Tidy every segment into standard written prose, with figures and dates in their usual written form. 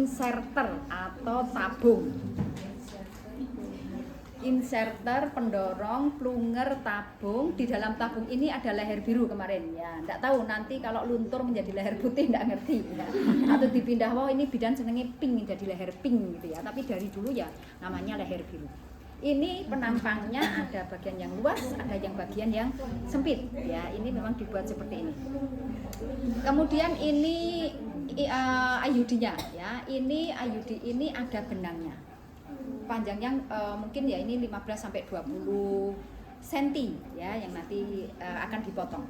Inserter atau tabung. Inserter, pendorong, plunger, tabung. Di dalam tabung ini ada leher biru kemarin ya. Nggak tahu nanti kalau luntur menjadi leher putih nggak ngerti ya. Atau dipindah, wah ini bidan senengnya pink jadi leher pink gitu ya. Tapi dari dulu ya namanya leher biru. Ini penampangnya ada bagian yang luas, ada yang bagian yang sempit ya. Ini memang dibuat seperti ini. Kemudian ini IUD-nya ya. Ini IUD ini ada benangnya. Panjangnya mungkin ya ini 15 sampai 20 cm ya yang nanti akan dipotong.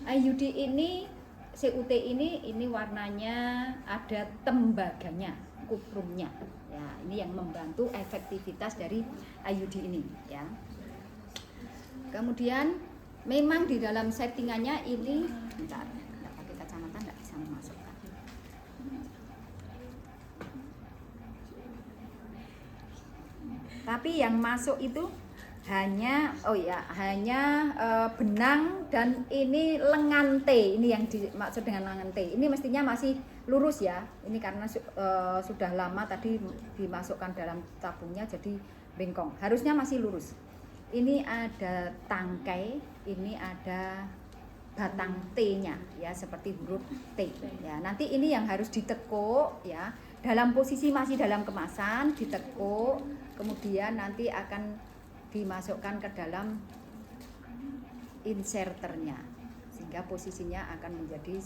IUD ini CUT ini warnanya ada tembaganya, kuprumnya. Ya, ini yang membantu efektivitas dari IUD ini ya. Kemudian memang di dalam settingannya ini bentar, enggak pakai kacamata enggak bisa memasukkan. Tapi yang masuk itu hanya benang dan ini lengan T. Ini yang dimaksud dengan lengan T. Ini mestinya masih lurus ya. Ini karena sudah lama tadi dimasukkan dalam tabungnya jadi bengkong. Harusnya masih lurus. Ini ada tangkai, ini ada batang T-nya ya seperti huruf T ya. Nanti ini yang harus ditekuk ya. Dalam posisi masih dalam kemasan, ditekuk, kemudian nanti akan dimasukkan ke dalam inserternya sehingga posisinya akan menjadi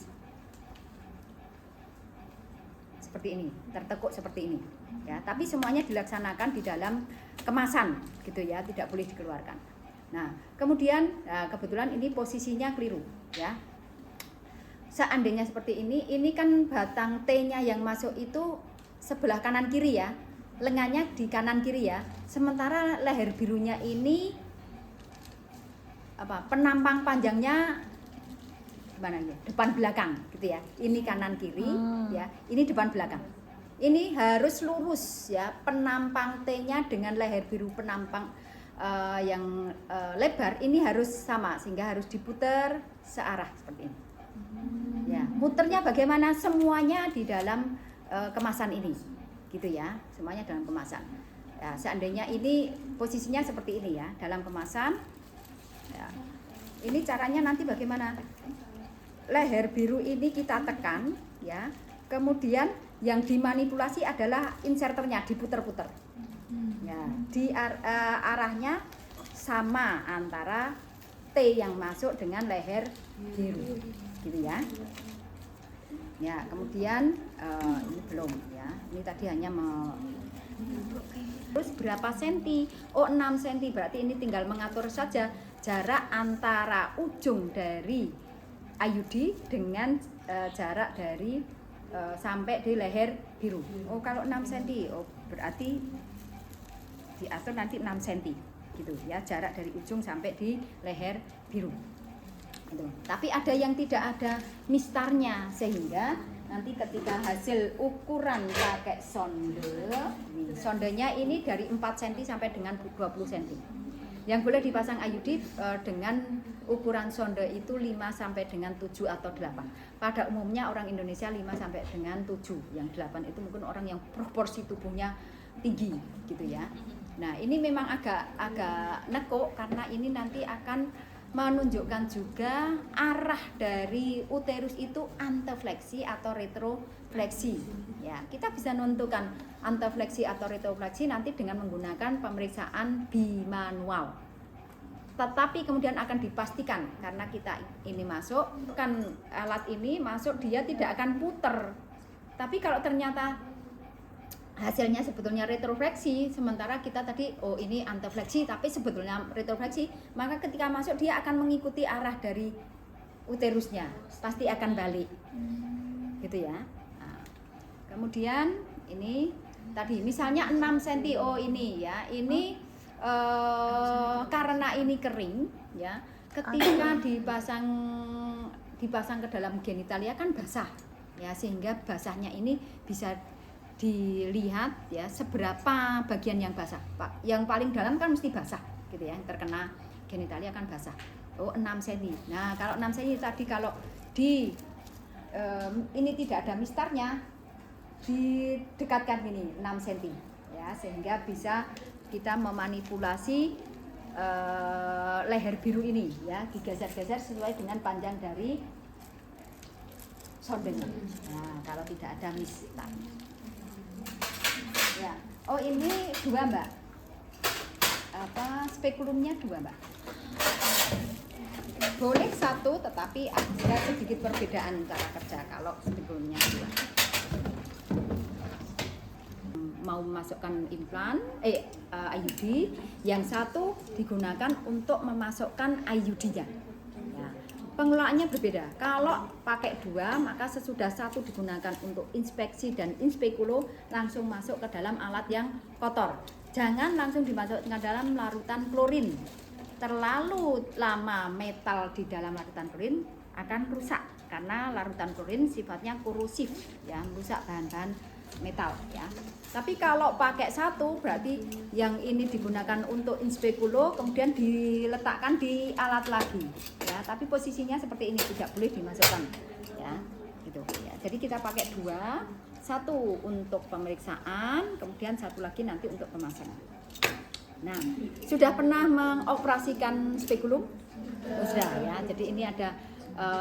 seperti ini, tertekuk seperti ini ya. Tapi semuanya dilaksanakan di dalam kemasan gitu ya, tidak boleh dikeluarkan. Nah kemudian kebetulan ini posisinya keliru ya. Seandainya seperti ini kan batang T-nya yang masuk itu sebelah kanan kiri ya, lengannya di kanan kiri ya. Sementara leher birunya ini penampang panjangnya gimana ya? Depan belakang gitu ya. Ini kanan kiri ya, ini depan belakang. Ini harus lurus ya, penampang T-nya dengan leher biru penampang yang lebar ini harus sama sehingga harus diputar searah seperti ini. Ya, muternya bagaimana? Semuanya di dalam kemasan ini, gitu ya. Semuanya dalam kemasan. Ya, seandainya ini posisinya seperti ini ya, dalam kemasan. Ya, ini caranya nanti bagaimana? Leher biru ini kita tekan, ya. Kemudian yang dimanipulasi adalah inserternya, diputer-puter. Ya, di arahnya sama antara T yang masuk dengan leher biru. Gitu ya. Ya, kemudian ini belum ya. Ini tadi hanya terus berapa senti? Oh, 6 cm. Berarti ini tinggal mengatur saja jarak antara ujung dari IUD dengan jarak dari sampai di leher biru. Oh, kalau 6 cm. Oh, berarti diatur nanti 6 cm gitu ya, jarak dari ujung sampai di leher biru. Gitu. Tapi ada yang tidak ada mistarnya sehingga nanti ketika hasil ukuran pakai sonde, sondenya ini dari 4 cm sampai dengan 20 cm. Yang boleh dipasang IUD dengan ukuran sonde itu 5 sampai dengan 7 atau 8. Pada umumnya orang Indonesia 5 sampai dengan 7. Yang 8 itu mungkin orang yang proporsi tubuhnya tinggi gitu ya. Nah, ini memang agak nekuk karena ini nanti akan menunjukkan juga arah dari uterus itu antefleksi atau retrofleksi. Ya, kita bisa menentukan antefleksi atau retrofleksi nanti dengan menggunakan pemeriksaan bimanual. Tetapi kemudian akan dipastikan karena kita ini masuk kan alat ini masuk dia tidak akan puter. Tapi kalau ternyata hasilnya sebetulnya retrofleksi, sementara kita tadi oh ini antefleksi tapi sebetulnya retrofleksi, maka ketika masuk dia akan mengikuti arah dari uterusnya, pasti akan balik gitu ya. Nah, kemudian ini tadi misalnya 6 cm, oh ini ya, ini karena ini kering ya, ketika dipasang ke dalam genitalia kan basah ya, sehingga basahnya ini bisa dilihat ya seberapa bagian yang basah. Pak, yang paling dalam kan mesti basah gitu ya, yang terkena genitalia kan basah. Oh, 6 cm. Nah, kalau 6 cm tadi kalau di ini tidak ada mistarnya, didekatkan gini 6 cm ya, sehingga bisa kita memanipulasi leher biru ini ya, digeser-geser sesuai dengan panjang dari sondenya. Nah, kalau tidak ada mistak. Ya. Oh, ini 2, Mbak. Spekulumnya 2, Mbak. Boleh 1, tetapi ada sedikit perbedaan cara kerja kalau spekulumnya 2. Mau memasukkan implan IUD, yang satu digunakan untuk memasukkan IUD-nya. Ya. Pengelolaannya berbeda. Kalau pakai 2, maka sesudah 1 digunakan untuk inspeksi dan inspekulo, langsung masuk ke dalam alat yang kotor. Jangan langsung dimasukkan ke dalam larutan klorin. Terlalu lama metal di dalam larutan klorin akan rusak, karena larutan klorin sifatnya korosif ya, merusak bahan-bahan metal ya. Tapi kalau pakai 1, berarti yang ini digunakan untuk inspekulo, kemudian diletakkan di alat lagi ya, tapi posisinya seperti ini, tidak boleh dimasukkan ya, gitu ya. Jadi kita pakai 2, 1 untuk pemeriksaan, kemudian 1 lagi nanti untuk pemasangan. Nah, sudah pernah mengoperasikan spekulum? Sudah ya. Jadi ini ada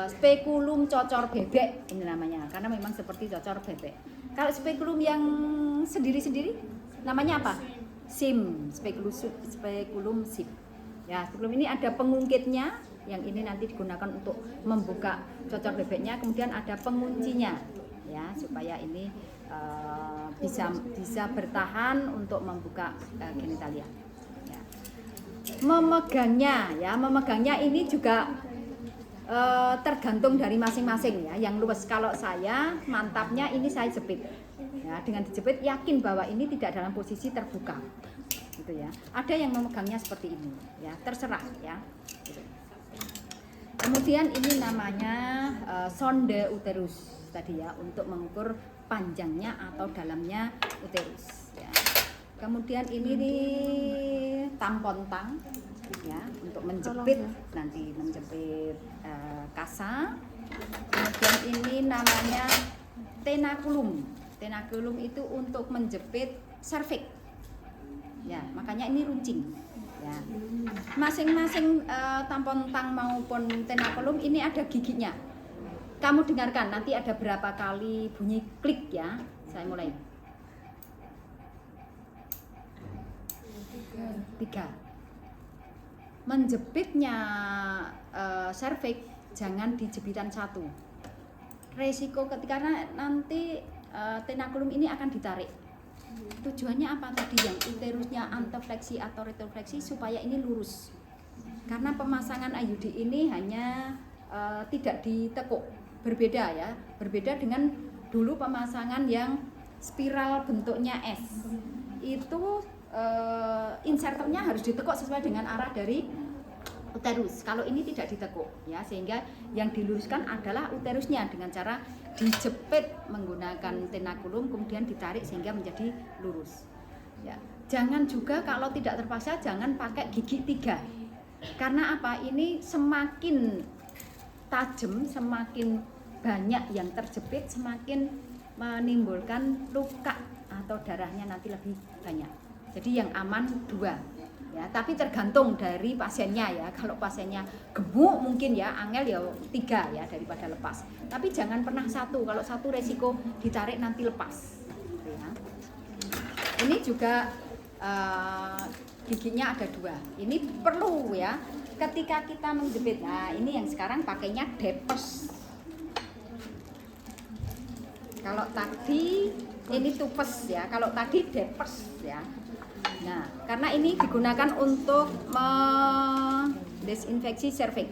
spekulum cocor bebek ini namanya, karena memang seperti cocor bebek. Kalau spekulum yang sendiri-sendiri namanya apa? SIM, spekulum SIM. Ya, spekulum ini ada pengungkitnya, yang ini nanti digunakan untuk membuka cocor bebeknya, kemudian ada penguncinya ya, supaya ini bisa bertahan untuk membuka genitalia. Ya. Memegangnya ini juga tergantung dari masing-masing ya, yang luwes. Kalau saya mantapnya ini saya jepit ya, dengan dijepit yakin bahwa ini tidak dalam posisi terbuka gitu ya. Ada yang memegangnya seperti ini ya, terserah ya gitu. Kemudian ini namanya sonde uterus tadi ya, untuk mengukur panjangnya atau dalamnya uterus ya. Kemudian ini di tampon tang ya, untuk menjepit, nanti menjepit kasa. Kemudian ini namanya tenakulum. Tenakulum itu untuk menjepit serviks ya, makanya ini runcing ya. Masing-masing tampon tang maupun tenakulum ini ada giginya. Kamu dengarkan nanti ada berapa kali bunyi klik ya. Saya mulai. 3. Menjepitnya serviks jangan di jepitan 1. Resiko karena nanti tenakulum ini akan ditarik. Tujuannya apa tadi, yang uterusnya antefleksi atau retrofleksi, supaya ini lurus. Karena pemasangan IUD ini hanya tidak ditekuk, berbeda ya, berbeda dengan dulu pemasangan yang spiral bentuknya S. Itu inserternya harus ditekuk sesuai dengan arah dari uterus. Kalau ini tidak ditekuk ya, sehingga yang diluruskan adalah uterusnya dengan cara dijepit menggunakan tenakulum, kemudian ditarik sehingga menjadi lurus ya. Jangan juga kalau tidak terpaksa jangan pakai gigi 3. Karena apa? Ini semakin tajam, semakin banyak yang terjepit, semakin menimbulkan luka atau darahnya nanti lebih banyak. Jadi yang aman 2 ya, tapi tergantung dari pasiennya ya. Kalau pasiennya gemuk mungkin ya, angel ya 3 ya, daripada lepas. Tapi jangan pernah 1, kalau 1 resiko ditarik nanti lepas ya. Ini juga giginya ada 2. Ini perlu ya ketika kita menjepit. Nah, ini yang sekarang pakainya depes. Kalau tadi ini tupes ya, kalau tadi depes ya. Nah, karena ini digunakan untuk mendesinfeksi serviks.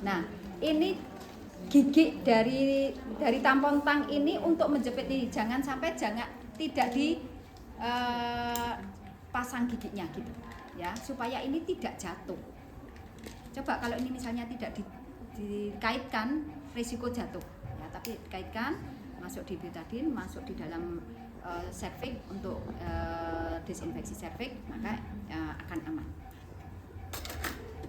Nah, ini gigi dari tampon tang ini untuk menjepit ini, jangan sampai tidak dipasang giginya gitu ya, supaya ini tidak jatuh. Coba kalau ini misalnya tidak dikaitkan, risiko jatuh ya, tapi dikaitkan, masuk di betadine, masuk di dalam serviks untuk desinfeksi serviks, maka akan aman.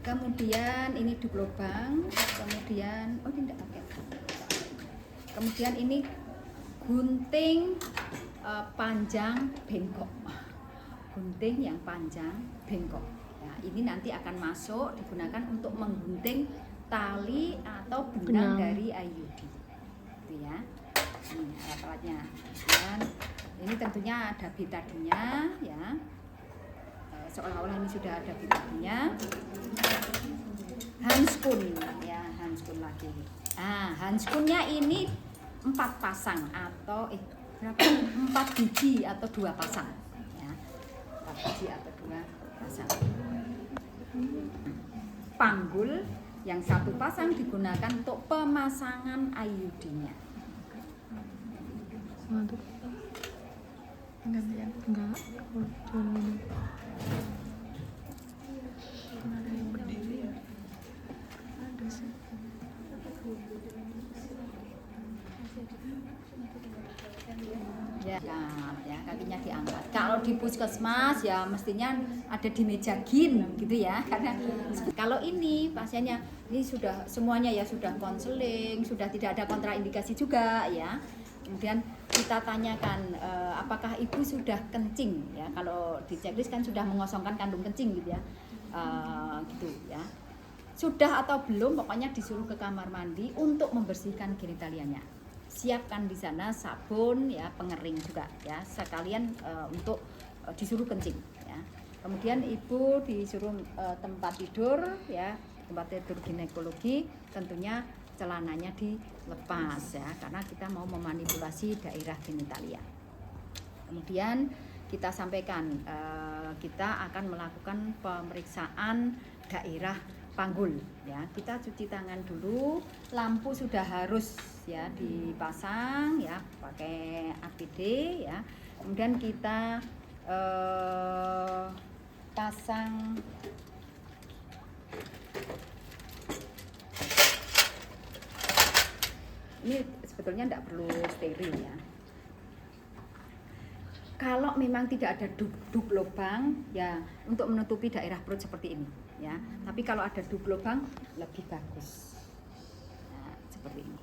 Kemudian ini di lubang, kemudian ini tidak pakai. Kemudian ini gunting panjang bengkok, gunting yang panjang bengkok. Ya, ini nanti akan masuk digunakan untuk menggunting tali atau benang dari IUD, gitu ya. Ini alat-alatnya. Dan ini tentunya ada betadinnya, ya. Seolah-olah ini sudah ada betadinnya. Handskun, ya, handskun lagi. Nah, handskunnya ini 4 pasang atau berapa? 4 biji atau 2 pasang, ya. 4 biji atau 2 pasang. Panggul yang 1 pasang digunakan untuk pemasangan IUD-nya. Enggak. Ada yang berdiri ya? Ada sih. Ya, kakinya diangkat. Kalau di puskesmas ya mestinya ada di meja gin gitu ya. Karena kalau ini pasiennya ini sudah semuanya ya sudah konseling, sudah tidak ada kontraindikasi juga ya. Kemudian kita tanyakan apakah ibu sudah kencing ya. Kalau di checklist kan sudah mengosongkan kandung kencing gitu ya. Gitu ya. Sudah atau belum, pokoknya disuruh ke kamar mandi untuk membersihkan genitalianya. Siapkan di sana sabun ya, pengering juga ya, sekalian untuk disuruh kencing ya. Kemudian ibu disuruh tempat tidur ya, tempat tidur ginekologi, tentunya celananya dilepas ya, karena kita mau memanipulasi daerah genitalia. Kemudian kita sampaikan kita akan melakukan pemeriksaan daerah panggul ya. Kita cuci tangan dulu, lampu sudah harus ya dipasang ya pakai APD ya. Kemudian kita pasang ini sebetulnya tidak perlu steril ya. Kalau memang tidak ada dub lubang ya untuk menutupi daerah perut seperti ini ya. Tapi kalau ada dub lubang lebih bagus. Nah, seperti ini.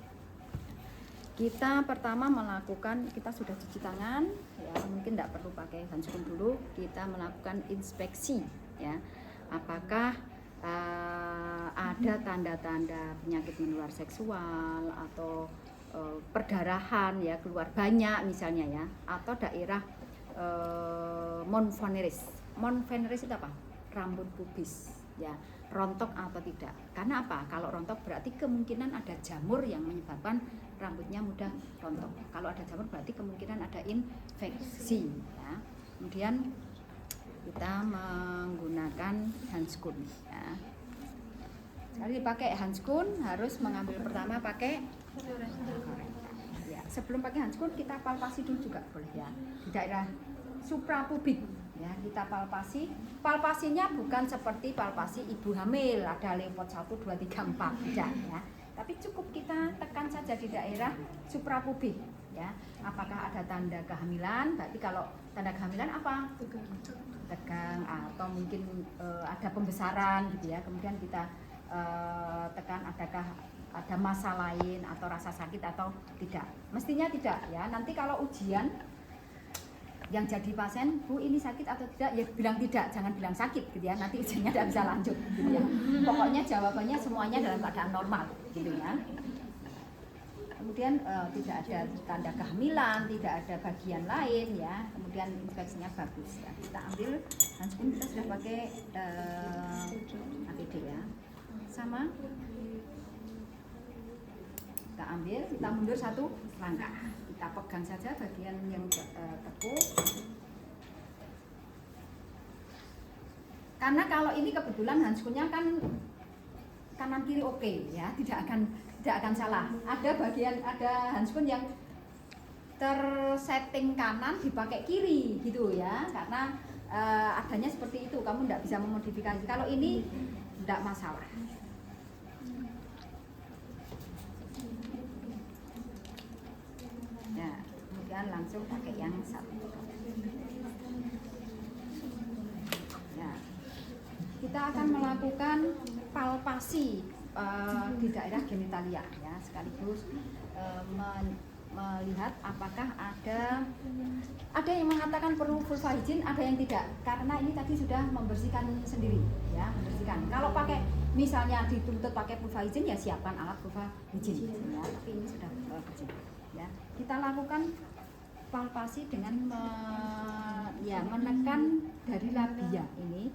Kita pertama melakukan, kita sudah cuci tangan ya, mungkin tidak perlu pakai handskun dulu. Kita melakukan inspeksi ya. Apakah ada tanda-tanda penyakit menular seksual atau perdarahan ya, keluar banyak misalnya ya, atau daerah monveneris. Monveneris itu apa? Rambut pubis ya, rontok atau tidak. Karena apa? Kalau rontok berarti kemungkinan ada jamur yang menyebabkan rambutnya mudah rontok. Kalau ada jamur berarti kemungkinan ada infeksi ya. Kemudian kita menggunakan handskun ya. Sekali dipakai handskun harus mengambil pertama pakai ya. Sebelum pakai handskun kita palpasi dulu juga boleh ya, di daerah suprapubik ya, kita palpasi. Palpasinya bukan seperti palpasi ibu hamil ada Leopard 1 2 3 4 tidak ya, tapi cukup kita tekan saja di daerah suprapubik ya. Apakah ada tanda kehamilan? Berarti kalau tanda kehamilan apa? Tegang atau mungkin ada pembesaran gitu ya. Kemudian kita tekan adakah ada masa lain atau rasa sakit atau tidak. Mestinya tidak ya. Nanti kalau ujian yang jadi pasien, Bu ini sakit atau tidak, ya bilang tidak, jangan bilang sakit gitu ya, nanti ujiannya tidak bisa lanjut gitu ya. Pokoknya jawabannya semuanya dalam keadaan normal gitu ya. Kemudian tidak ada tanda kehamilan, tidak ada bagian lain ya. Kemudian inspeksinya bagus ya. Kita ambil handskun, kita sudah pakai APD ya. Sama. Kita ambil, kita mundur 1 langkah. Kita pegang saja bagian yang tekuk. Karena kalau ini kebetulan handskunnya kan kanan kiri oke ya, tidak akan salah. Ada handskun yang tersetting kanan dipakai kiri gitu ya, karena adanya seperti itu, kamu tidak bisa memodifikasi. Kalau ini tidak masalah. Ya, kemudian langsung pakai yang 1. Ya, kita akan melakukan palpasi di daerah genitalia ya, sekaligus melihat apakah ada yang mengatakan perlu vulva hygiene, ada yang tidak, karena ini tadi sudah membersihkan sendiri ya, membersihkan. Kalau pakai misalnya dituntut pakai vulva hygiene ya siapkan alat vulva hygiene ya, tapi ini sudah bersih ya. Kita lakukan palpasi dengan menekan dari labia ini,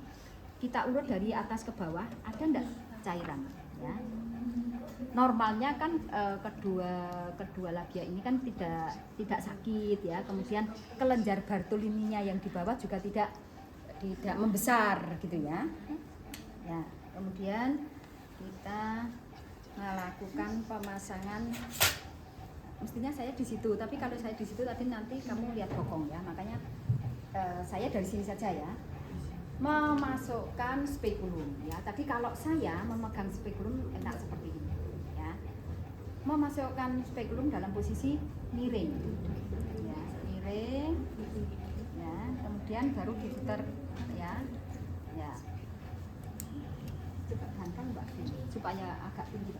kita urut dari atas ke bawah, ada enggak cairan ya. Normalnya kan kedua labia ini kan tidak sakit ya, kemudian kelenjar Bartolininya yang di bawah juga tidak membesar gitu ya. Ya, kemudian kita melakukan pemasangan. Mestinya saya di situ, tapi kalau saya di situ tadi nanti kamu lihat bokong ya, makanya saya dari sini saja ya. Memasukkan spekulum ya. Tadi kalau saya memegang spekulum enak seperti ini ya. Memasukkan spekulum dalam posisi miring ya, miring ya, kemudian baru diputar ya. Ya. Coba hantam Mbak supaya agak tinggi.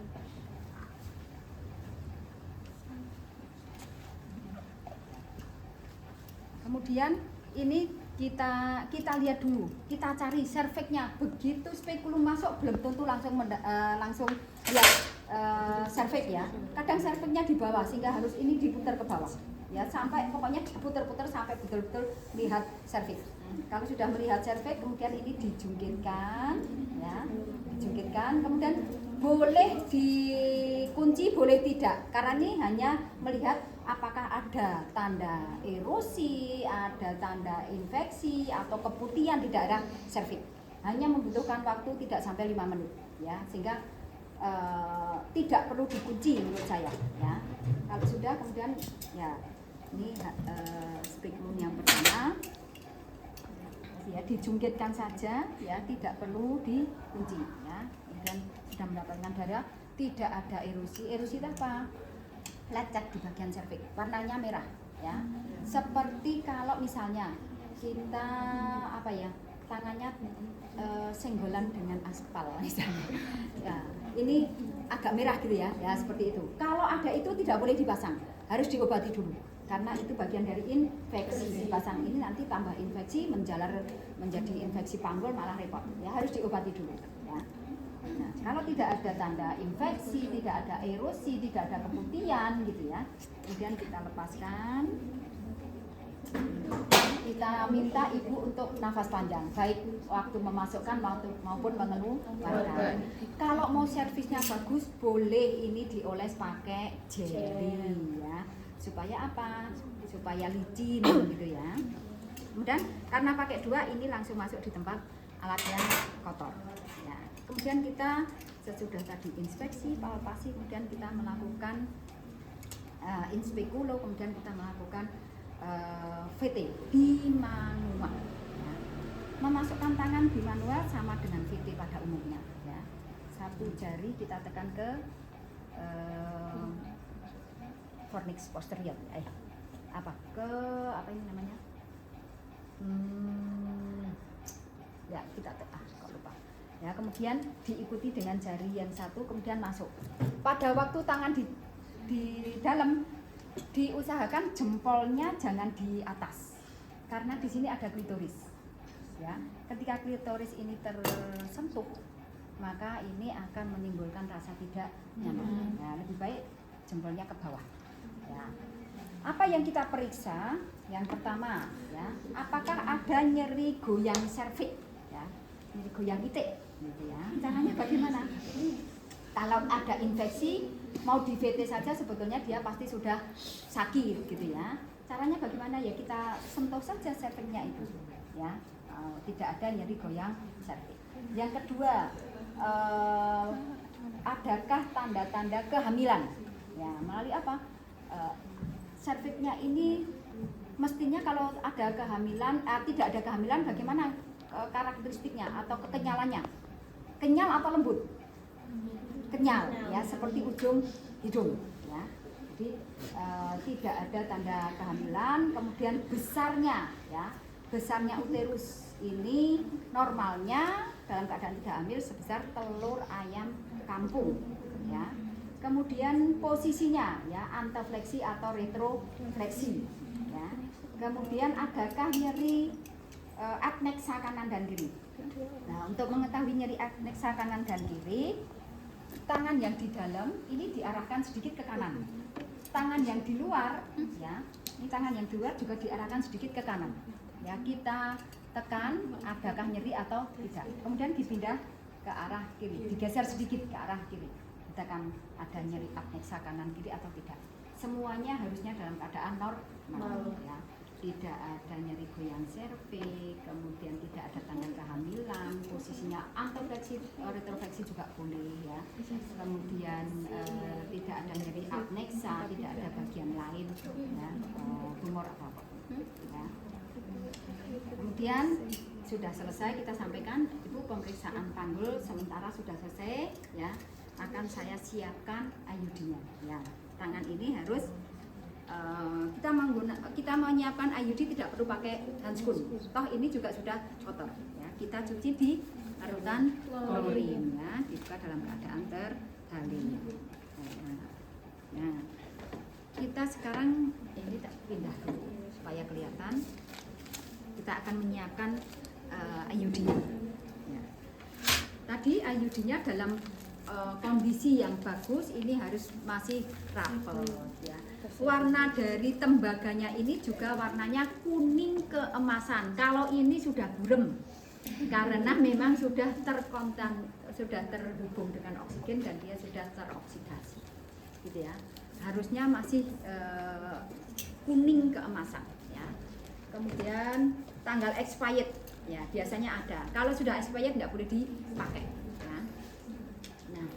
Kemudian ini kita lihat dulu, kita cari cervixnya. Begitu spekulum masuk belum tentu langsung lihat cervix ya. Kadang cervixnya di bawah sehingga harus ini diputar ke bawah ya, sampai pokoknya diputar-putar sampai betul-betul lihat cervix. Kalau sudah melihat cervix, kemudian ini dijungkitkan ya, dijungkitkan, kemudian boleh dikunci, boleh tidak, karena ini hanya melihat apakah ada tanda erosi, ada tanda infeksi atau keputihan di daerah serviks. Hanya membutuhkan waktu tidak sampai 5 menit ya, sehingga tidak perlu dikunci menurut saya ya. Kalau sudah, kemudian ya ini spekulum yang pertama ya, dijungkitkan saja ya, tidak perlu dikunci ya. Kemudian sudah mendapatkan darah, tidak ada erosi. Erosi itu apa? Lecet di bagian serviks, warnanya merah ya. Seperti kalau misalnya kita apa ya, tangannya senggolan dengan aspal misalnya ya, ini agak merah gitu ya, ya seperti itu. Kalau ada itu tidak boleh dipasang, harus diobati dulu, karena itu bagian dari infeksi. Dipasang ini nanti tambah infeksi, menjalar menjadi infeksi panggul, malah repot ya, harus diobati dulu ya. Nah, kalau tidak ada tanda infeksi, tidak ada erosi, tidak ada keputihan gitu ya, kemudian kita lepaskan. Kita minta ibu untuk nafas panjang, baik waktu memasukkan maupun mengeluarkan. Kalau mau servisnya bagus, boleh ini dioles pakai jelly ya, supaya apa? Supaya licin gitu ya. Kemudian karena pakai dua, ini langsung masuk di tempat alat yang kotor ya. Kemudian kita sesudah tadi inspeksi, palpasi, kemudian kita melakukan inspekulo, kemudian kita melakukan VT bimanual ya. Memasukkan tangan bimanual sama dengan VT pada umumnya ya. Satu jari kita tekan ke fornix posterior apa ini namanya, ya kita kok lupa ya. Kemudian diikuti dengan jari yang satu, kemudian masuk. Pada waktu tangan di dalam, diusahakan jempolnya jangan di atas, karena di sini ada klitoris ya. Ketika klitoris ini tersentuh, maka ini akan menimbulkan rasa tidak nyaman ya. Lebih baik jempolnya ke bawah ya. Apa yang kita periksa? Yang pertama ya, apakah ada nyeri goyang serviks ya, nyeri goyang itik gitu ya. Caranya bagaimana? Kalau ada infeksi, mau di VT saja sebetulnya dia pasti sudah sakit gitu ya. Caranya bagaimana ya, kita sentuh saja serviksnya itu ya, tidak ada nyeri goyang serviks. Yang kedua, adakah tanda-tanda kehamilan ya, melalui apa? Serviksnya ini mestinya kalau ada kehamilan, tidak ada kehamilan, bagaimana karakteristiknya atau kekenyalannya? Kenyal atau lembut? Kenyal ya, seperti ujung hidung ya. Jadi tidak ada tanda kehamilan. Kemudian besarnya ya, besarnya uterus ini normalnya dalam keadaan tidak hamil sebesar telur ayam kampung ya. Kemudian posisinya ya, antefleksi atau retrofleksi ya. Kemudian adakah nyeri adnexa kanan dan kiri. Nah, untuk mengetahui nyeri adnexa kanan dan kiri, tangan yang di dalam ini diarahkan sedikit ke kanan. Tangan yang di luar ya, ini tangan yang di luar juga diarahkan sedikit ke kanan. Ya, kita tekan adakah nyeri atau tidak. Kemudian dipindah ke arah kiri, digeser sedikit ke arah kiri. Kita akan ada nyeri adnexa kanan kiri atau tidak. Semuanya harusnya dalam keadaan normal ya. Tidak ada nyeri goyang serviks, kemudian tidak ada tanda kehamilan, posisinya antefleksi, retrofleksi juga boleh ya. Kemudian tidak ada nyeri adnexa, tidak ada bagian lain ya, tumor atau apapun ya. Kemudian sudah selesai kita sampaikan Ibu pemeriksaan panggul sementara sudah selesai ya. Akan saya siapkan IUD-nya ya. Tangan ini harus kita menyiapkan IUD tidak perlu pakai handscoon. Toh ini juga sudah kotor ya. Kita cuci di larutan klorin ya, dibuka dalam keadaan terhalin. Nah, kita sekarang ini tak pindah dulu supaya kelihatan. Kita akan menyiapkan IUD-nya. Ya. Tadi IUD-nya dalam kondisi yang bagus, ini harus masih rapel ya. Warna dari tembaganya ini juga warnanya kuning keemasan. Kalau ini sudah burem karena memang sudah terhubung dengan oksigen dan dia sudah teroksidasi gitu ya. Harusnya masih kuning keemasan ya. Kemudian tanggal expired ya, biasanya ada. Kalau sudah expired tidak boleh dipakai ya. Nah,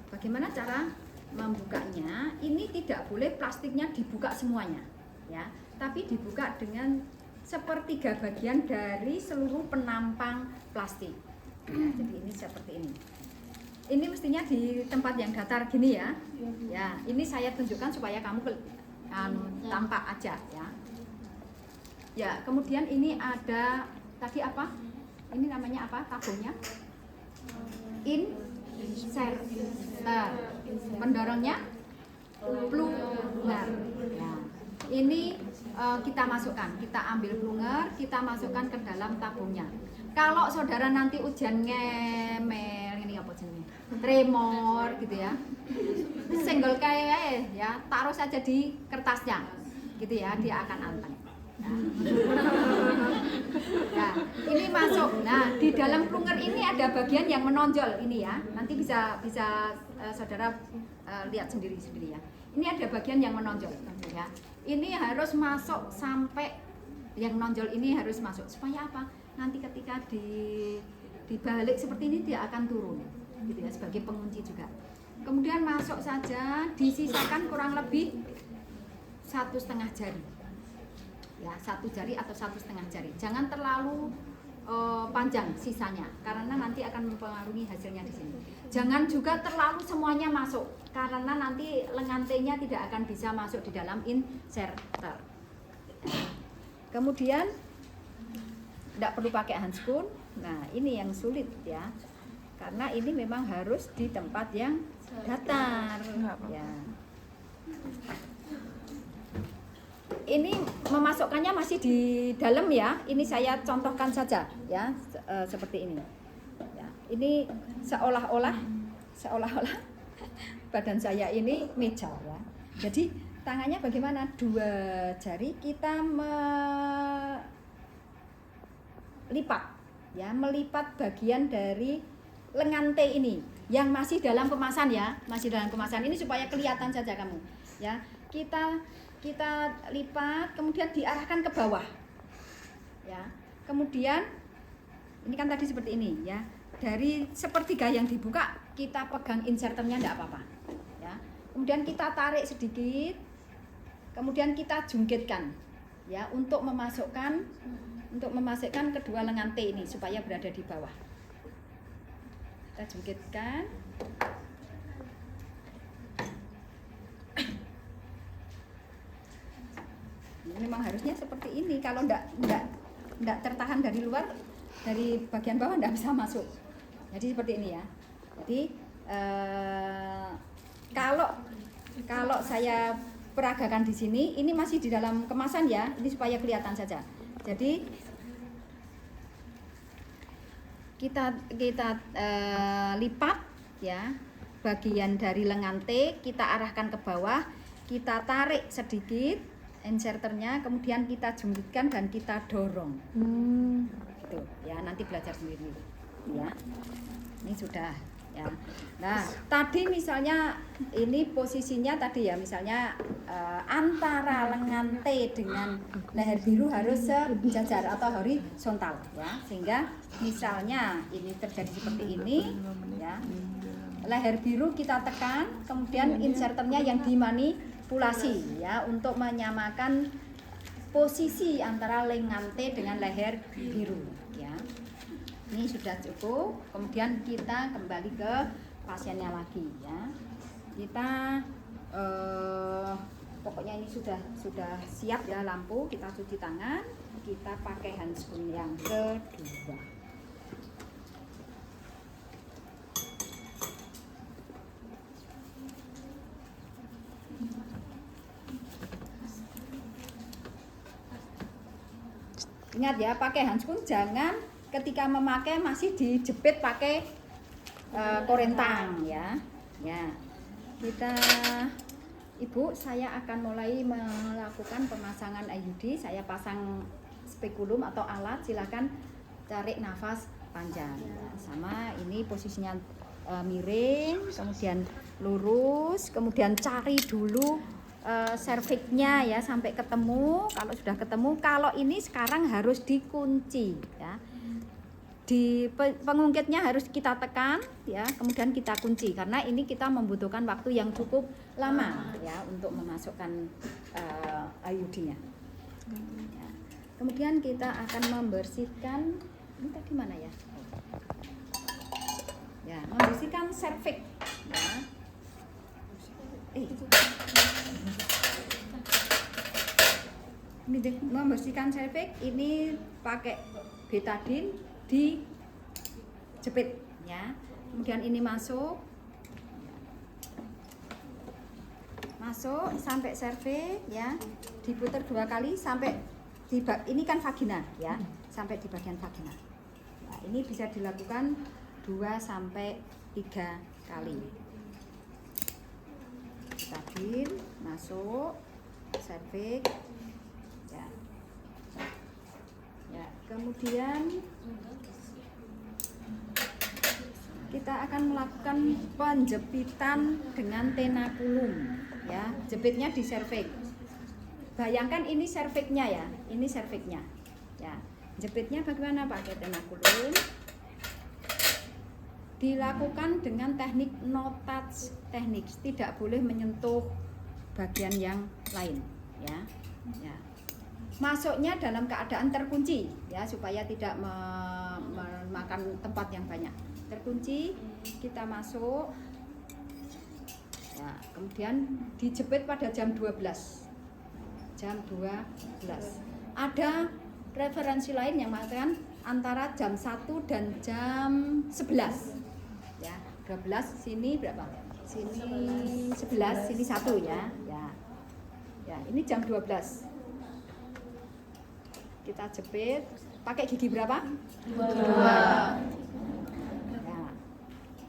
bagaimana cara membukanya? Ini tidak boleh plastiknya dibuka semuanya ya, tapi dibuka dengan sepertiga bagian dari seluruh penampang plastik ya. Jadi ini seperti ini. Ini mestinya di tempat yang datar gini ya. Ya, ini saya tunjukkan supaya kamu tampak aja ya. Ya, kemudian ini ada tadi apa? Ini namanya apa tabungnya? Inserter. Pendorongnya plunger. Ya. Ini kita masukkan, kita ambil plunger, kita masukkan ke dalam tabungnya. Kalau saudara nanti ujian ngemel, ini apa jenisnya? Tremor gitu ya. Senggol kayak ya, taruh saja di kertasnya. Gitu ya, dia akan anteng. Nah, ini masuk. Nah, di dalam plunger ini ada bagian yang menonjol ini ya. Nanti bisa saudara lihat sendiri ya. Ini ada bagian yang menonjol ya. Ini harus masuk sampai yang menonjol ini harus masuk. Supaya apa? Nanti ketika dibalik seperti ini dia akan turun. Gitu ya, sebagai pengunci juga. Kemudian masuk saja, disisakan kurang lebih 1,5 jari. Ya, 1 jari atau 1,5 jari. Jangan terlalu panjang sisanya karena nanti akan mempengaruhi hasilnya di sini. Jangan juga terlalu semuanya masuk karena nanti lengan T-nya tidak akan bisa masuk di dalam inserter. Kemudian tidak perlu pakai handscoon. Nah, ini yang sulit ya. Karena ini memang harus di tempat yang datar ya. Ini memasukkannya masih di dalam ya. Ini saya contohkan saja ya, seperti ini. Ya, ini seolah-olah badan saya ini meja ya. Jadi tangannya bagaimana? 2 jari kita melipat ya, melipat bagian dari lengan T ini yang masih dalam kemasan ya, masih dalam kemasan ini supaya kelihatan saja kamu ya. Kita lipat, kemudian diarahkan ke bawah ya. Kemudian ini kan tadi seperti ini ya, dari sepertiga yang dibuka kita pegang inserternya enggak apa-apa ya. Kemudian kita tarik sedikit, kemudian kita jungkitkan ya untuk memasukkan kedua lengan T ini supaya berada di bawah. Kita jungkitkan. Memang harusnya seperti ini. Kalau enggak tertahan dari luar, dari bagian bawah enggak bisa masuk. Jadi seperti ini ya. Jadi kalau saya peragakan di sini, ini masih di dalam kemasan ya, ini supaya kelihatan saja. Jadi kita lipat ya, bagian dari lengan T kita arahkan ke bawah, kita tarik sedikit inserternya, kemudian kita jembutkan dan kita dorong. Gitu ya, nanti belajar sendiri ya. Ini sudah ya. Nah, tadi misalnya ini posisinya tadi ya, misalnya antara lengan T dengan leher biru harus sejajar atau horizontal ya, sehingga misalnya ini terjadi seperti ini ya, leher biru kita tekan, kemudian inserternya yang dimanipulasi ya untuk menyamakan posisi antara lengan T dengan leher biru ya. Ini sudah cukup, kemudian kita kembali ke pasiennya lagi ya. Kita pokoknya ini sudah siap ya lampu, kita cuci tangan, kita pakai handscoon yang kedua. Ingat ya, pakai handscoon jangan ketika memakai masih dijepit pakai korentang ya. Ya. Kita Ibu, saya akan mulai melakukan pemasangan IUD. Saya pasang spekulum atau alat, silakan tarik nafas panjang. Sama ini posisinya miring, kemudian lurus, kemudian cari dulu cervixnya ya sampai ketemu. Kalau sudah ketemu, kalau ini sekarang harus dikunci ya. Di pengungkitnya harus kita tekan ya, kemudian kita kunci karena ini kita membutuhkan waktu yang cukup lama ya untuk memasukkan IUD-nya. Ya. Kemudian kita akan membersihkan ini tadi mana ya? Ya, membersihkan cervix ya. Ini membersihkan cervix ini pakai betadine dijepit ya. Kemudian ini masuk sampai cervix ya, diputar 2 kali sampai ini kan vagina ya, sampai di bagian vagina. Nah, ini bisa dilakukan 2 sampai 3 kali. Betadine masuk cervix ya. Ya, kemudian kita akan melakukan penjepitan dengan tenakulum ya, jepitnya di cervix. Bayangkan ini cervixnya ya, ini cervixnya ya. Jepitnya bagaimana? Pakai tenakulum. Dilakukan dengan teknik no touch teknik, tidak boleh menyentuh bagian yang lain ya. Ya. Masuknya dalam keadaan terkunci ya, supaya tidak memakan tempat yang banyak. Terkunci, kita masuk ya, kemudian dijepit pada jam 12. Ada referensi lain yang mengatakan antara jam 1 dan jam 11 ya. 12 sini berapa? Sini 11, sini 1 ya. Ya, ini jam 12. Kita jepit pakai gigi berapa? 2.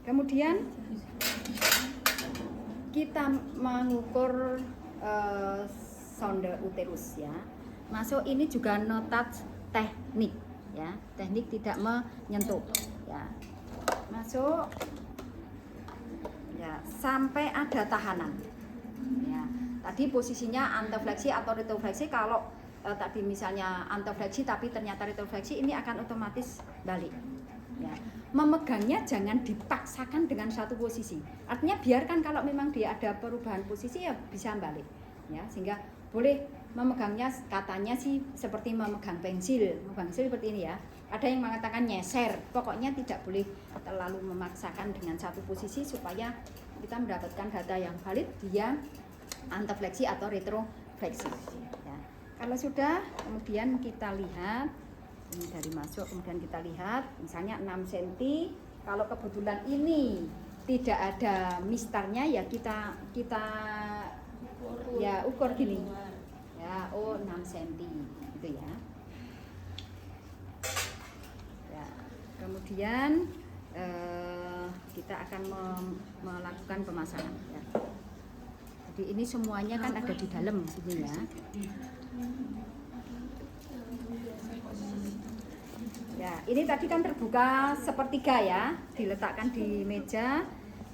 Kemudian kita mengukur sonde uterus ya. Masuk ini juga no touch teknik ya, teknik tidak menyentuh ya. Masuk ya sampai ada tahanan ya. Tadi posisinya antefleksi atau retrofleksi. Kalau tadi misalnya antefleksi tapi ternyata retrofleksi, ini akan otomatis balik ya. Memegangnya jangan dipaksakan dengan satu posisi. Artinya biarkan, kalau memang dia ada perubahan posisi ya bisa balik ya, sehingga boleh memegangnya, katanya sih seperti memegang pensil seperti ini ya. Ada yang mengatakan nyeser. Pokoknya tidak boleh terlalu memaksakan dengan satu posisi supaya kita mendapatkan data yang valid dia antefleksi atau retrofleksi ya. Kalau sudah, kemudian kita lihat ini dari masuk, kemudian kita lihat misalnya 6 cm. Kalau kebetulan ini tidak ada mistarnya ya kita ya ukur gini ya, 6 cm gitu ya. Ya, kemudian kita akan melakukan pemasangan ya. Jadi ini semuanya kan ada di dalam sini ya. Ya, ini tadi kan terbuka sepertiga ya, diletakkan di meja,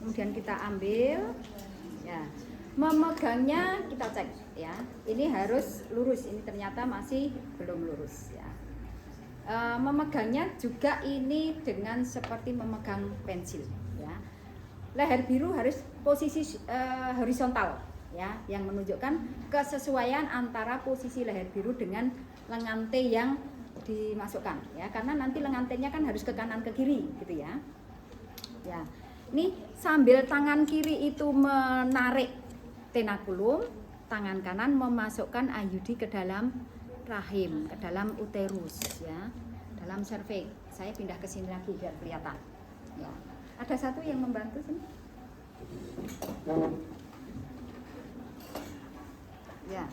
kemudian kita ambil, ya, memegangnya kita cek ya, ini harus lurus, ini ternyata masih belum lurus ya. Memegangnya juga ini dengan seperti memegang pensil ya. Leher biru harus posisi horizontal ya, yang menunjukkan kesesuaian antara posisi leher biru dengan lengan T yang dimasukkan ya, karena nanti lengan T-nya kan harus ke kanan ke kiri gitu ya. Ya, ini sambil tangan kiri itu menarik tenakulum, tangan kanan memasukkan IUD ke dalam rahim, ke dalam uterus ya, dalam serviks. Saya pindah ke sini lagi biar kelihatan. Ya, ada satu yang membantu sini. Ya,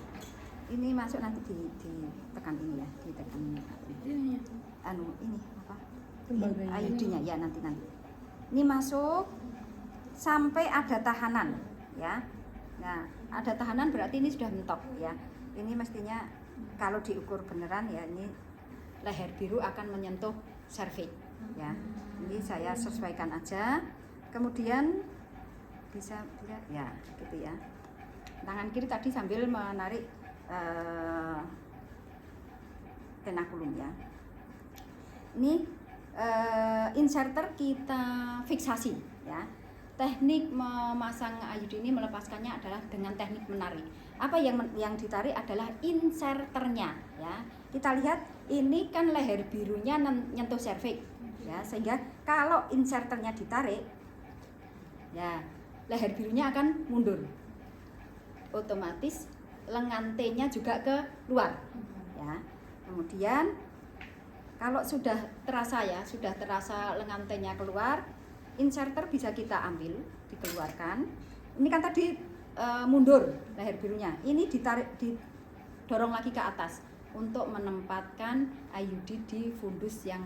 ini masuk nanti ditekan ini ya, ditekan ini apa? IUD-nya ya nanti. Ini masuk sampai ada tahanan ya. Nah, ada tahanan berarti ini sudah mentok ya. Ini mestinya kalau diukur beneran ya, ini leher biru akan menyentuh serviks ya. Ini saya sesuaikan aja. Kemudian bisa lihat ya, gitu ya. Tangan kiri tadi sambil menarik tenakulum ya. Ini inserter kita fiksasi ya. Teknik memasang IUD ini melepaskannya adalah dengan teknik menarik. Apa yang ditarik adalah inserternya ya. Kita lihat ini kan leher birunya nyentuh serviks ya, sehingga kalau inserternya ditarik ya, leher birunya akan mundur. Otomatis lengan T-nya juga ke luar ya. Kemudian kalau sudah terasa lengan T-nya keluar, inserter bisa kita ambil, dikeluarkan. Ini kan tadi mundur leher birunya, ini didorong lagi ke atas untuk menempatkan IUD di fundus yang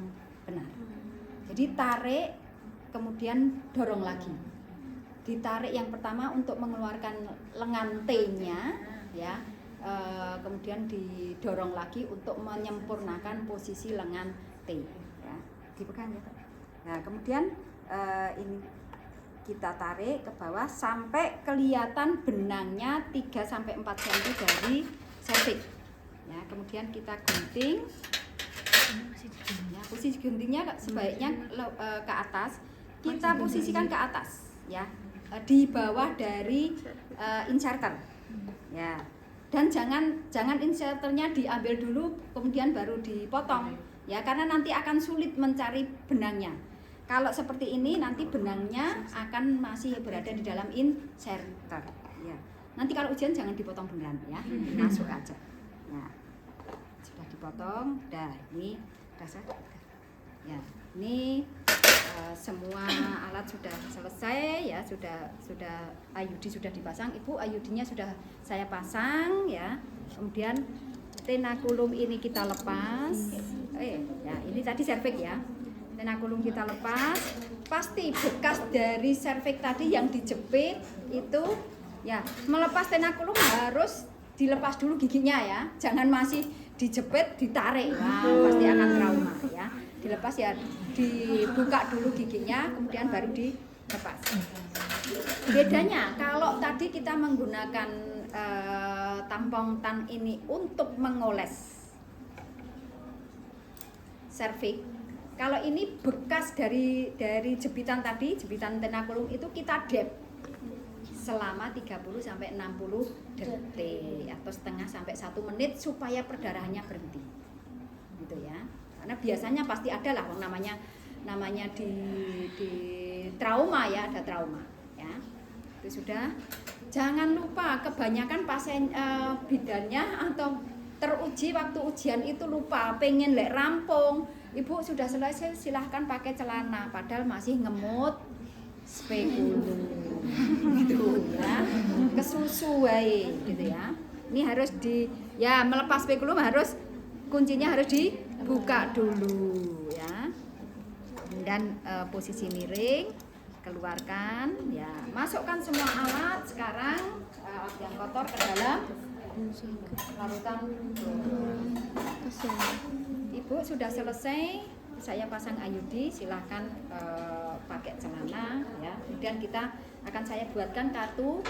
benar. Jadi tarik, kemudian dorong lagi. Ditarik yang pertama untuk mengeluarkan lengan T-nya ya, kemudian didorong lagi untuk menyempurnakan posisi lengan T ya. Dipegang ya. Nah, kemudian ini kita tarik ke bawah sampai kelihatan benangnya 3-4 cm dari serviks ya. Kemudian kita gunting ya, posisi guntingnya sebaiknya ke atas, kita posisikan ke atas ya, di bawah dari inserter ya. Dan jangan inserternya diambil dulu kemudian baru dipotong ya, karena nanti akan sulit mencari benangnya. Kalau seperti ini nanti benangnya akan masih berada di dalam inserter ya. Nanti kalau ujian jangan dipotong beneran ya, masuk aja. Nah, sudah dipotong, dah ini dasar ya. Ini semua alat sudah selesai ya, sudah IUD sudah dipasang. Ibu, IUD-nya sudah saya pasang ya. Kemudian tenakulum ini kita lepas. Ya, ini tadi serviks ya. Tenakulum kita lepas. Pasti bekas dari serviks tadi yang dijepit itu ya, melepas tenakulum harus dilepas dulu giginya ya. Jangan masih dijepit ditarik. Nah, pasti akan trauma ya. Dilepas ya, dibuka dulu giginya, kemudian baru dilepas. Bedanya kalau tadi kita menggunakan tampong tan ini untuk mengoles serviks, kalau ini bekas dari jepitan tadi, jepitan tenakulum itu kita dep selama 30-60 detik atau setengah sampai 1 menit supaya perdarahannya berhenti gitu ya. Karena biasanya pasti ada lah namanya di trauma ya, ada trauma ya. Itu sudah. Jangan lupa kebanyakan pasien bidannya atau teruji waktu ujian itu lupa, pengen lek rampung, ibu sudah selesai silahkan pakai celana, padahal masih ngemut spekulum gitu ya, ke susu wae gitu ya. Ini harus melepas spekulum harus kuncinya harus dibuka dulu ya. Dan posisi miring, keluarkan ya, masukkan semua alat sekarang yang kotor ke dalam larutan. Ibu sudah selesai, saya pasang IUD, silahkan pakai celana ya. Kemudian saya buatkan kartu